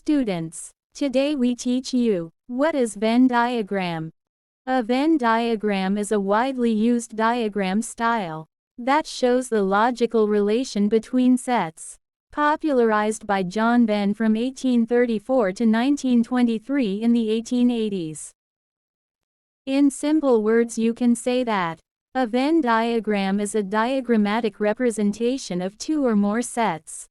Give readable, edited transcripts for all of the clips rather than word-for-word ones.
Students, today we teach you, what is Venn diagram? A Venn diagram is a widely used diagram style that shows the logical relation between sets. Popularized by John Venn from 1834 to 1923 in the 1880s. In simple words, you can say that a Venn diagram is a diagrammatic representation of two or more sets.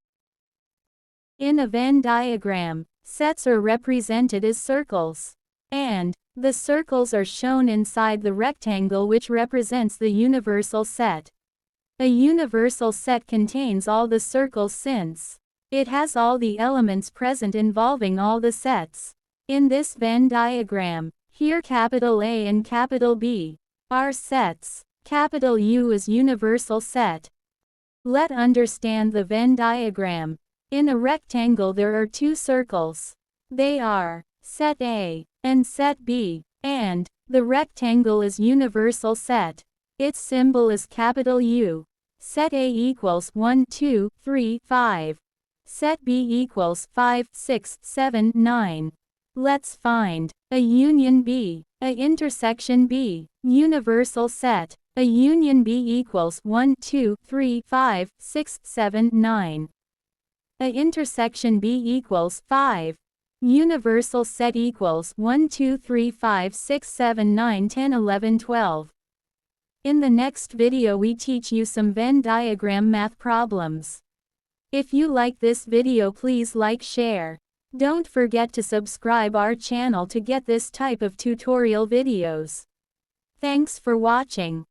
In a Venn diagram, sets are represented as circles, and the circles are shown inside the rectangle which represents the universal set. A universal set contains all the circles since it has all the elements present involving all the sets. In this Venn diagram, here capital A and capital B are sets. Capital U is universal set. Let's understand the Venn diagram. In a rectangle there are two circles. They are set A and set B, and the rectangle is universal set. Its symbol is capital U. Set A equals 1, 2, 3, 5. Set B equals 5, 6, 7, 9. Let's find a union B, a intersection B, universal set. A union B equals 1, 2, 3, 5, 6, 7, 9. A intersection B equals 5. Universal set equals 1, 2, 3, 5, 6, 7, 9, 10, 11, 12. In the next video we teach you some Venn diagram math problems. If you like this video, please like, share. Don't forget to subscribe our channel to get this type of tutorial videos. Thanks for watching.